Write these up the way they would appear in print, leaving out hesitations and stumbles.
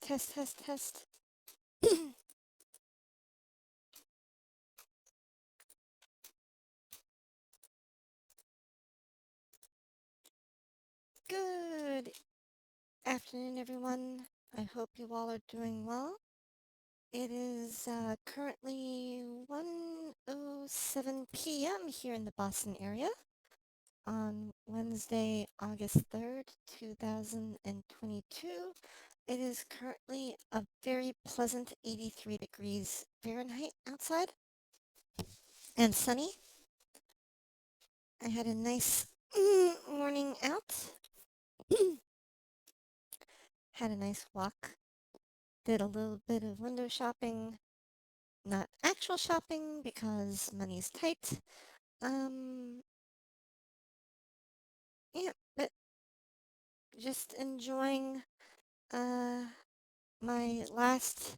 Test, test, test. Good afternoon, everyone. I hope you all are doing well. It is currently 1:07 p.m. here in the Boston area on Wednesday, August 3rd, 2022. It is currently a very pleasant 83 degrees Fahrenheit outside and sunny. I had a nice morning out. Had a nice walk. Did a little bit of window shopping. Not actual shopping because money's tight. Yeah, but just enjoying my last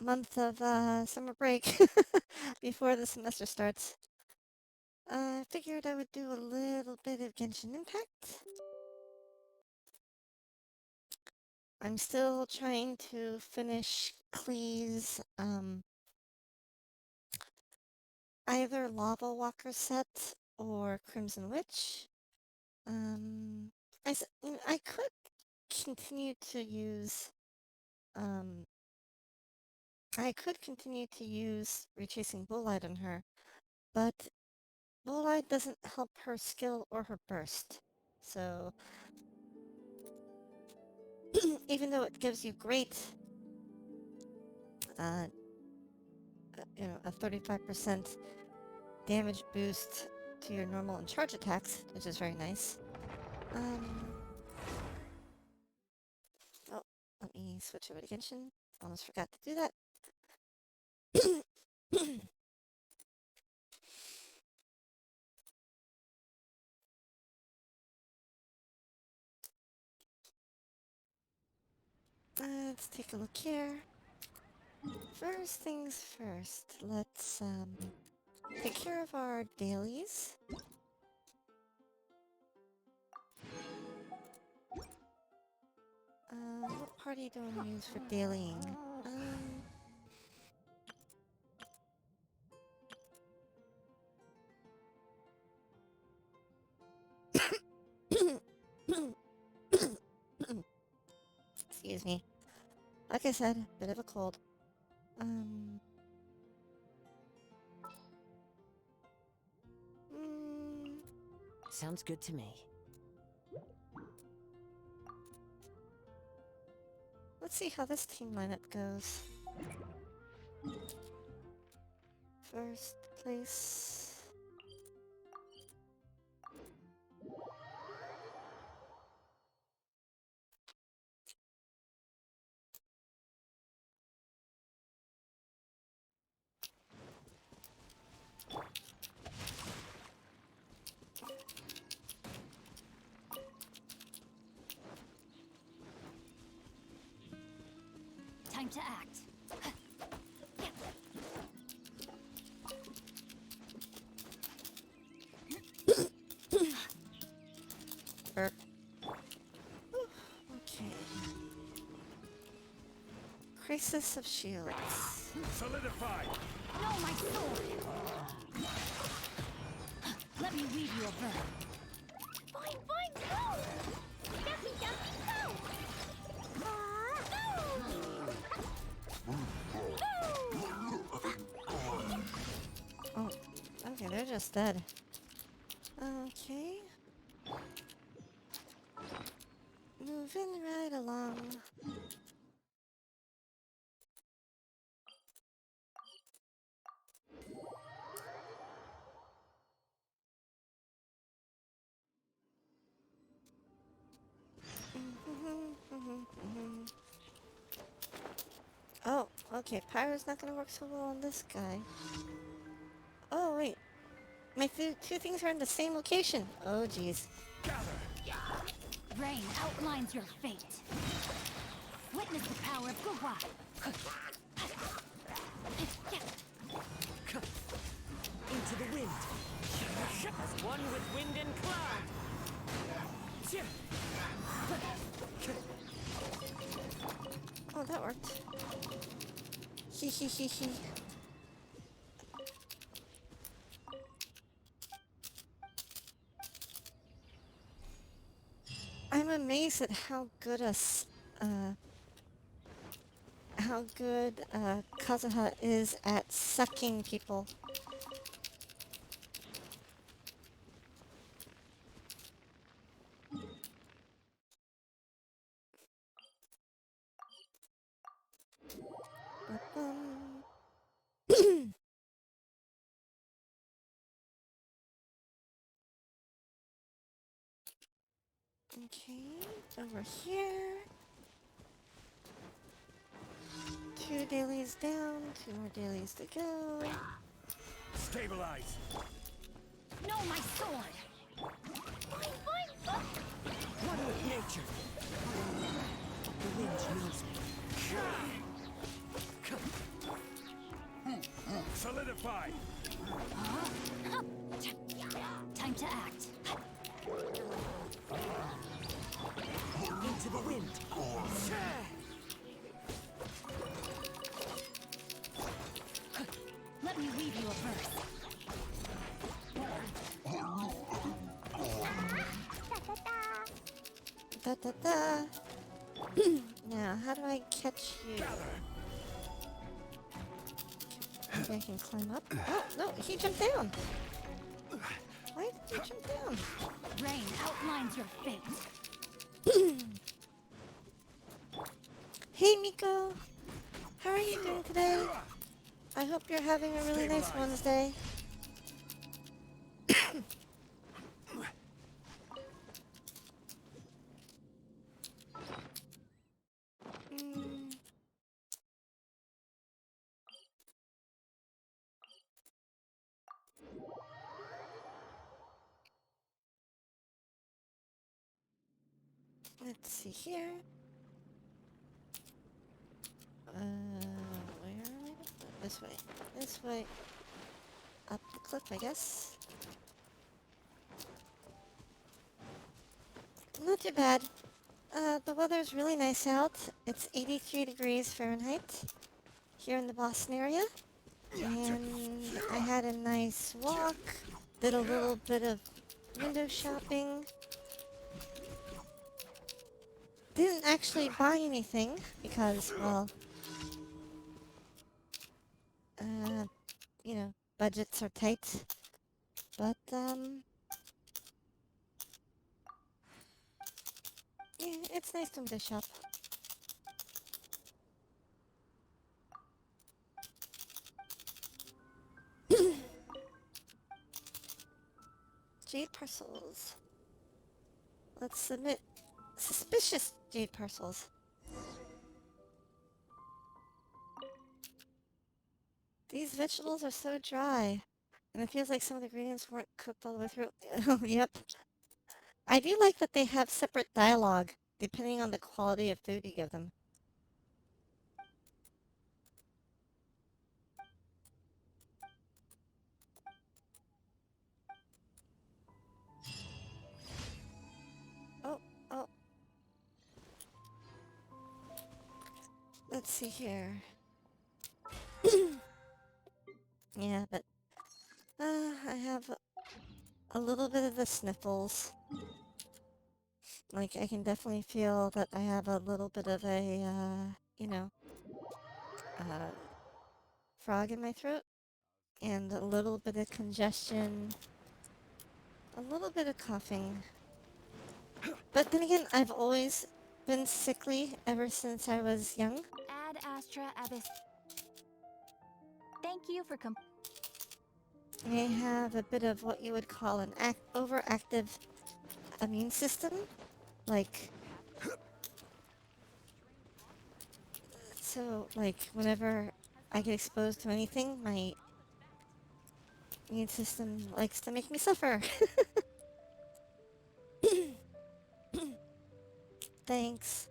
month of summer break before the semester starts. Figured I would do a little bit of Genshin Impact. I'm still trying to finish Klee's either Lavawalker set or Crimson Witch. I could continue to use Retracing Bullite on her, but Bullite doesn't help her skill or her burst. So even though it gives you great a 35% damage boost to your normal and charge attacks, which is very nice. Oh, let me switch over to Genshin. Almost forgot to do that. Let's take a look here. First things first, let's take care of our dailies. What party do I use for dailying? Excuse me. Like I said, bit of a cold. Sounds good to me. Let's see how this team lineup goes. First place. Time to act. Okay. Crisis of Shields. Solidified! No, my sword! Let me weave you a burn. Fine, fine, go! Gappy, gappy, go! Oh, okay, they're just dead. Okay. Moving right along. Oh, okay, Pyro's not gonna work so well on this guy. Oh, wait. My two things are in the same location. Oh, jeez. Rain outlines your fate. Witness the power of Guhua. Into the wind. As one with wind and cloud. Oh, that worked. Hee hee hee hee. I'm amazed at how good Kazuha is at sucking people. Ba-bum. Okay, over here. 2 dailies down, 2 more dailies to go. Stabilize. No, my sword! Fine, fine, fine! One with nature. The wind knows me. Solidify. Time to act. Into the wind. Let me weave you a verse. Da da da. Now, how do I catch you? Maybe I can climb up. Oh, no, he jumped down. Why did he jump down? Rain outlines your fate. Hey, Miko. How are you doing today? I hope you're having a really nice Wednesday. Mm. Let's see here. Where am I? This way. This way. Up the cliff, I guess. Not too bad. The weather's really nice out. It's 83 degrees Fahrenheit here in the Boston area. And I had a nice walk. Did a little bit of window shopping. Didn't actually buy anything because, well, you know, budgets are tight. But, yeah, it's nice to window shop. Jade parcels. Let's submit suspicious jade parcels. These vegetables are so dry. And it feels like some of the ingredients weren't cooked all the way through. Oh, yep. I do like that they have separate dialogue, depending on the quality of food you give them. Oh, oh. Let's see here. Yeah, but I have a little bit of the sniffles. Like, I can definitely feel that I have a little bit of a, you know, frog in my throat. And a little bit of congestion. A little bit of coughing. But then again, I've always been sickly ever since I was young. Ad Astra Abyss. Thank you for I have a bit of what you would call an overactive immune system. Like, so, like, whenever I get exposed to anything, my immune system likes to make me suffer. Thanks.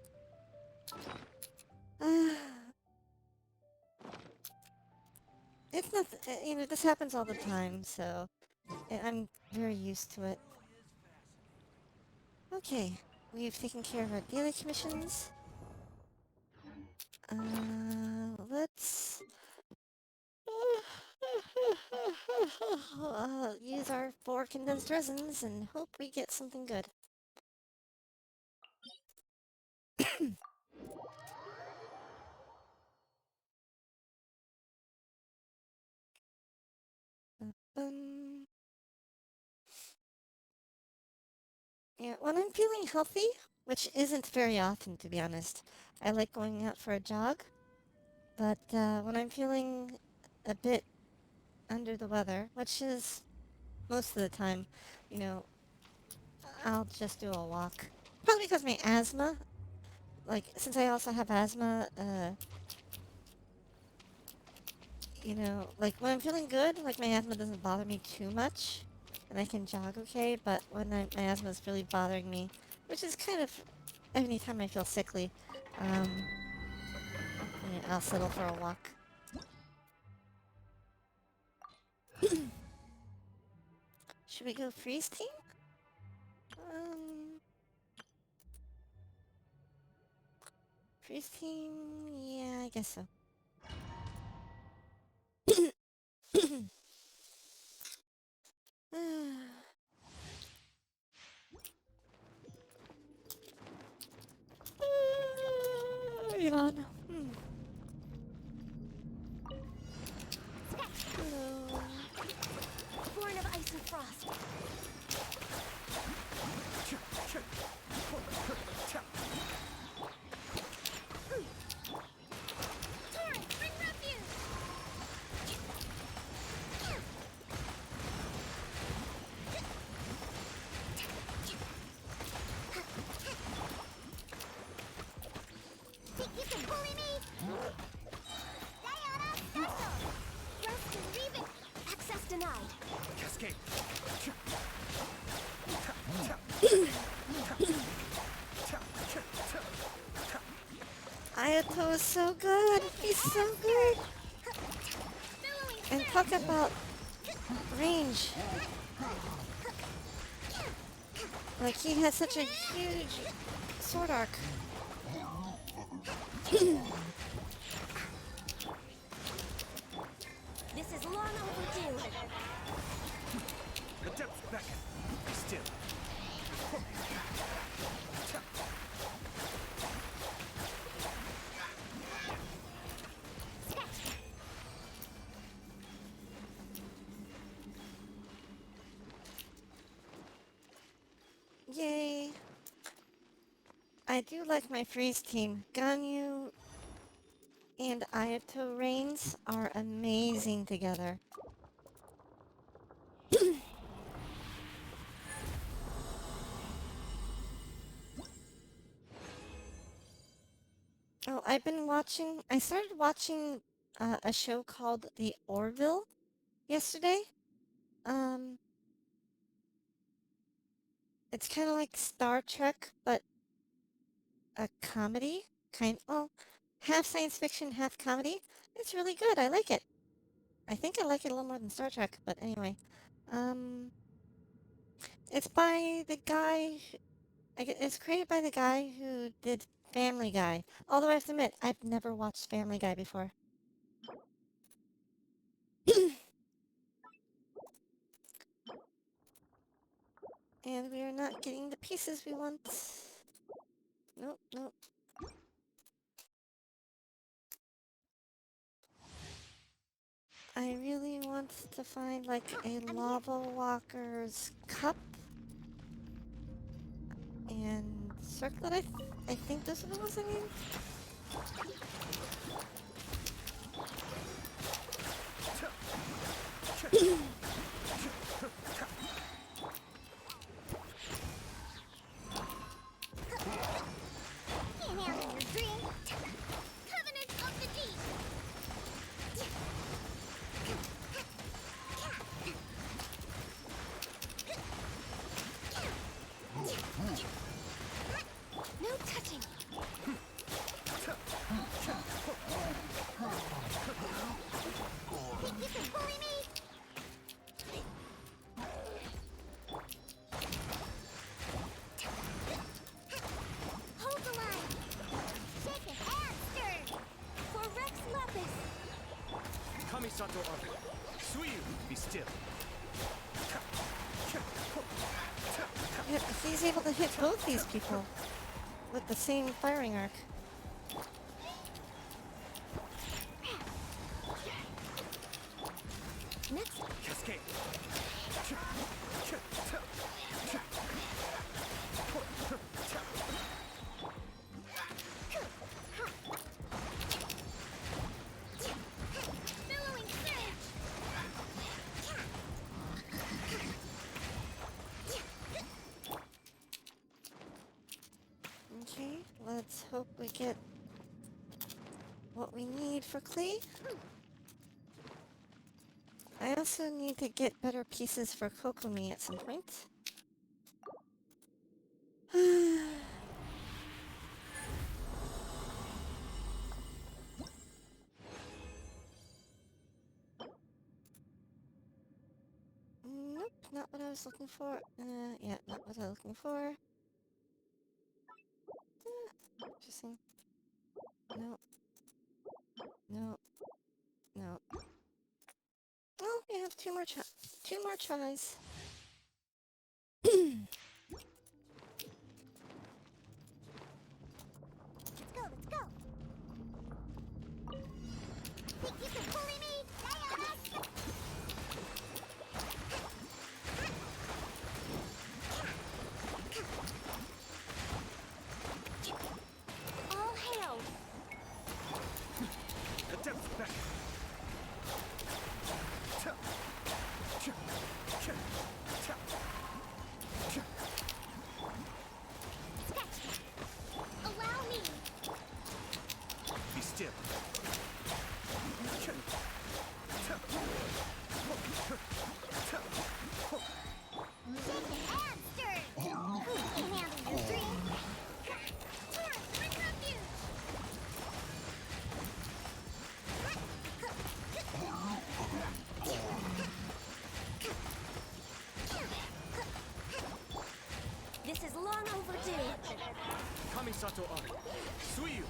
It's not, you know, this happens all the time, so I'm very used to it. Okay, we've taken care of our daily commissions. Let's use our 4 condensed resins and hope we get something good. Um, yeah, when I'm feeling healthy, which isn't very often to be honest, I like going out for a jog. But when I'm feeling a bit under the weather, which is most of the time, you know, I'll just do a walk. Probably because my asthma, like, since I also have asthma, you know, like, when I'm feeling good, like, my asthma doesn't bother me too much, and I can jog okay, but when my asthma is really bothering me, which is kind of any time I feel sickly, yeah, I'll settle for a walk. Should we go freeze team? Um, freeze team, yeah, I guess so. Yawn. Hello. Born of ice and frost. Torrent, bring refuge! Think you can bully me? Sayonara special! Rest and leave it! Access denied. Cascade. Ayato is so good. He's so good. And talk about range. Like, he has such a huge sword arc. This is long overdue. The depths beckon. Be still. Yay. I do like my freeze team. Ganyu and Ayato reigns are amazing together. Oh, I started watching a show called The Orville yesterday. It's kind of like Star Trek, but a comedy. Well, half science fiction, half comedy. It's really good. I like it. I think I like it a little more than Star Trek, but anyway. Um, it's by the guy, it's created by the guy who did Family Guy. Although I have to admit, I've never watched Family Guy before. And we are not getting the pieces we want. Nope, nope. I really want to find like a Lavawalker's cup and circlet. I think those are the ones I need. Can't handle your dream. Covenant of the deep. No touching. Think you can bully me? Hold the line. Shake it and stir. Kamisato Army. Suiyu, be still. Yeah, he's able to hit both these people with the same firing arc. Next, Cascade. billowing surge. Okay, let's hope we get what we need for Klee. I also need to get better pieces for Kokomi at some point. Nope, not what I was looking for. Yeah, not what I was looking for. Interesting. No. No. No. Oh, we have two more tries. Let's go, let's go. Think you can bully me? All hail. Adept back. Allow me. Be still. And stir. Who can handle your dream? Turn, bring refuge. This is long overdue. Kamisato Army. Suiyu.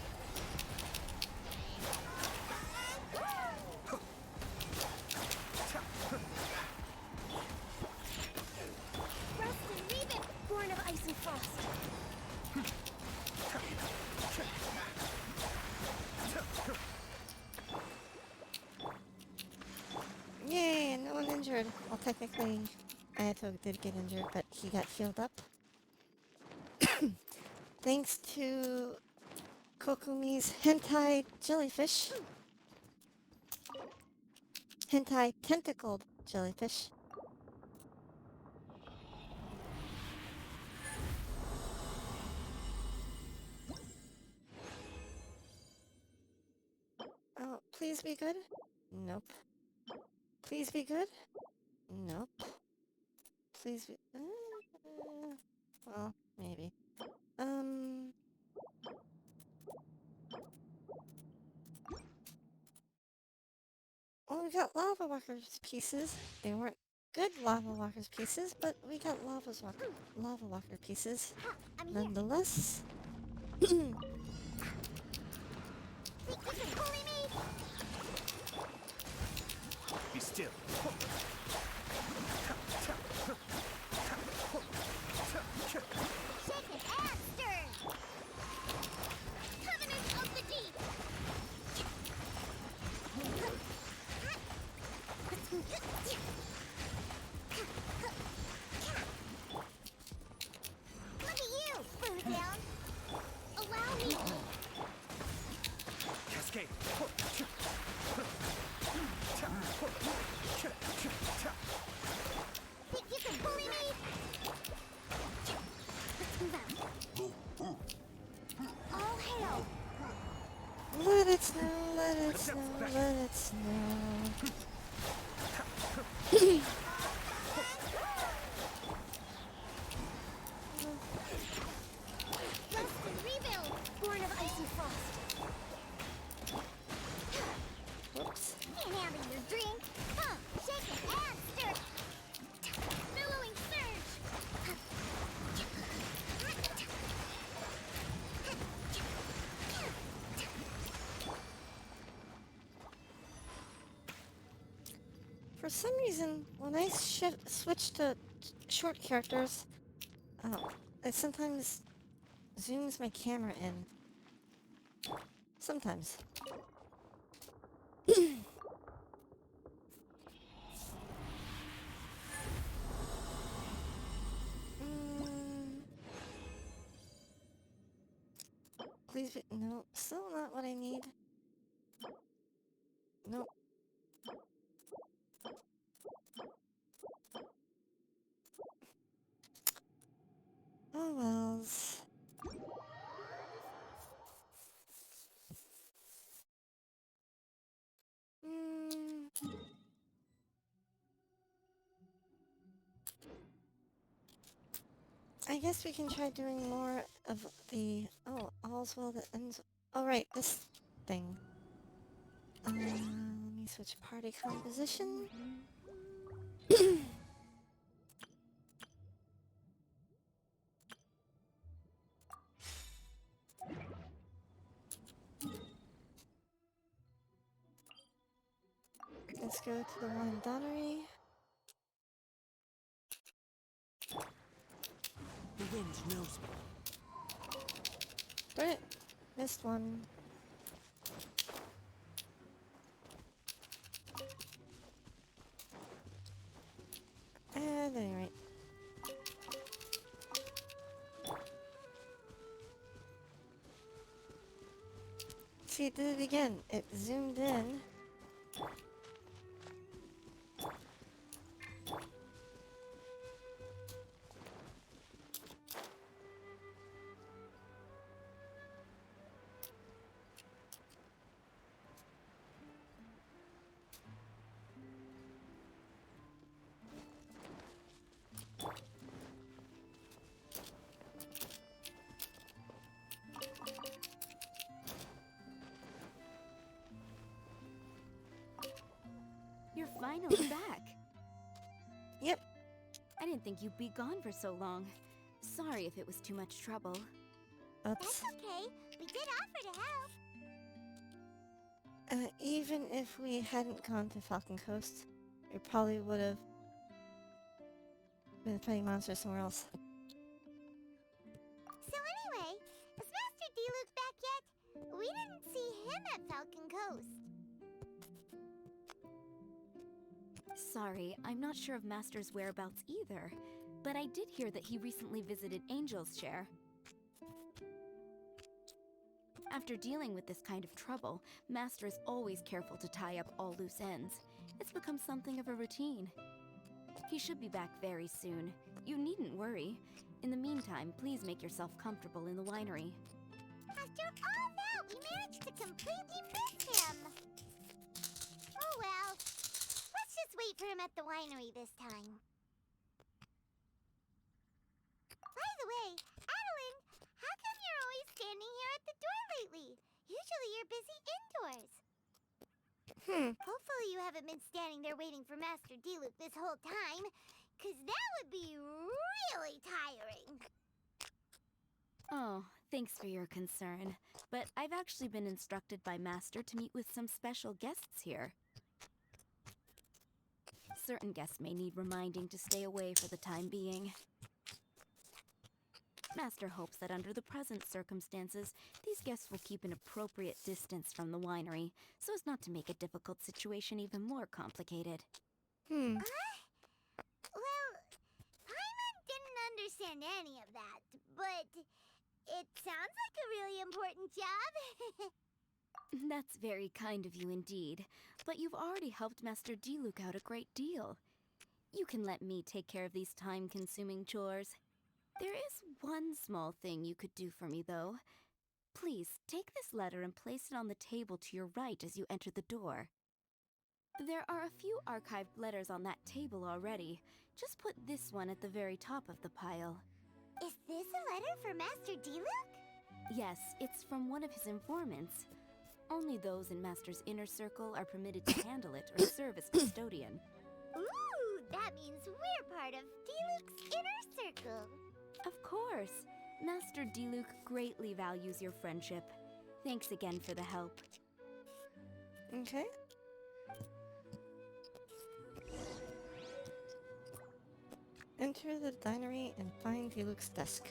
Rust and Reven, born of ice and frost. Yay, no one injured. Well, technically, Ayato did get injured, but he got healed up. Thanks to Kokumi's hentai jellyfish. Hentai tentacled jellyfish. Oh, please be good? Nope. Please be good? Nope. Please be... well, maybe. Well, we got Lavawalker's pieces. They weren't good Lavawalker's pieces, but we got Lavawalker pieces. I'm here. Nonetheless. Think you can bully me? Be still. Shaken and stirred. Covenant of the deep. Look at you, food down. Allow me. Cascade. Think you can bully me? Let's move out. All hail. Let it snow, let it snow, let it snow. Rust and rebuild, born of ice and frost. Whoops. Can't handle your drink. Shake it and stir. Billowing surge. For some reason, when I switch to short characters, it sometimes zooms my camera in. Sometimes. Mm, please be— no, still not what I need. Nope. Oh wells. Mm, I guess we can try doing more of the— oh, all's well that ends— oh right, this thing. Let me switch party composition. Let's go to the wine donnery. The wind knows me. Darn it, missed one. At any rate. See, it did it again. It zoomed in. You're finally back. Yep. I didn't think you'd be gone for so long. Sorry if it was too much trouble. Oops. That's okay. We did offer to help. Even if we hadn't gone to Falcon Coast, we probably would have been fighting monsters somewhere else. So anyway, is Master Diluc back yet? We didn't see him at Falcon Coast. Sorry, I'm not sure of Master's whereabouts either, but I did hear that he recently visited Angel's Share. After dealing with this kind of trouble, Master is always careful to tie up all loose ends. It's become something of a routine. He should be back very soon. You needn't worry. In the meantime, please make yourself comfortable in the winery. After all that, we managed to completely miss him. Oh well. Let's just wait for him at the winery this time. By the way, Adeline, how come you're always standing here at the door lately? Usually you're busy indoors. Hopefully you haven't been standing there waiting for Master Diluc this whole time, 'cause that would be really tiring. Oh, thanks for your concern. But I've actually been instructed by Master to meet with some special guests here. Certain guests may need reminding to stay away for the time being. Master hopes that under the present circumstances, these guests will keep an appropriate distance from the winery, so as not to make a difficult situation even more complicated. Hmm. Well, Paimon didn't understand any of that, but it sounds like a really important job. That's very kind of you indeed, but you've already helped Master Diluc out a great deal. You can let me take care of these time-consuming chores. There is one small thing you could do for me, though. Please, take this letter and place it on the table to your right as you enter the door. There are a few archived letters on that table already. Just put this one at the very top of the pile. Is this a letter for Master Diluc? Yes, it's from one of his informants. Only those in Master's inner circle are permitted to handle it or serve as custodian. Ooh, that means we're part of Diluc's inner circle. Of course. Master Diluc greatly values your friendship. Thanks again for the help. Okay. Enter the dinery and find Diluc's desk.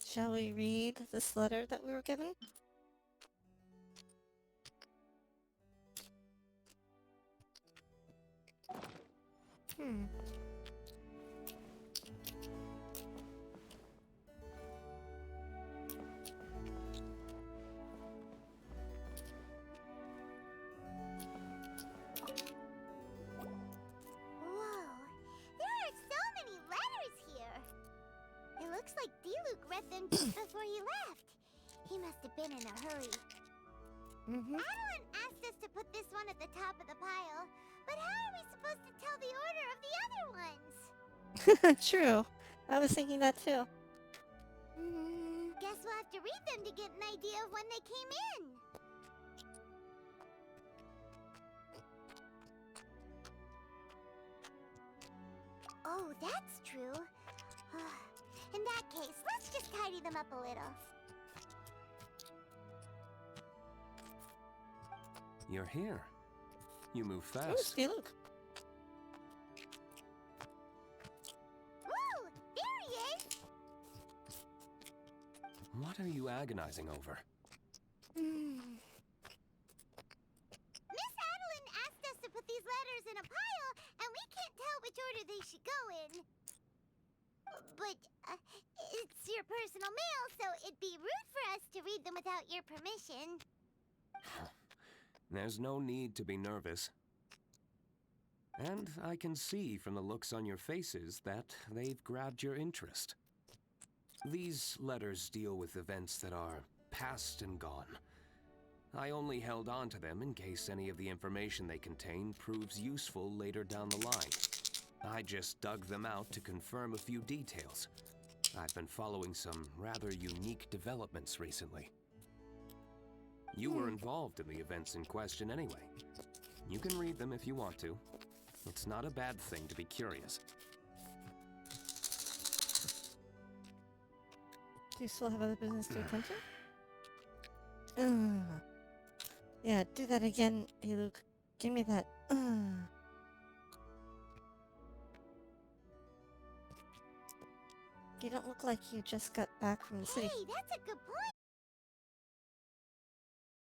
Shall we read this letter that we were given? Hmm. Whoa, there are so many letters here. It looks like Diluc read them just before he left. He must have been in a hurry. Adeline asked us to put this one at the top of the pile, but how are we supposed to tell the order of the other ones? True. I was thinking that too. Guess we'll have to read them to get an idea of when they came in. Oh, that's true. In that case, let's just tidy them up a little. You're here. You move Oh, fast. Diluc. Woo! There he is! What are you agonizing over? Miss Adeline asked us to put these letters in a pile, and we can't tell which order they should go in. But, it's your personal mail, so it'd be rude for us to read them without your permission. There's no need to be nervous. And I can see from the looks on your faces that they've grabbed your interest. These letters deal with events that are past and gone. I only held on to them in case any of the information they contain proves useful later down the line. I just dug them out to confirm a few details. I've been following some rather unique developments recently. You were involved in the events in question anyway. You can read them if you want to. It's not a bad thing to be curious. Do you still have other business to attend to? Yeah, do that again, Diluc. Give me that. You don't look like you just got back from the city. Hey, that's a good point.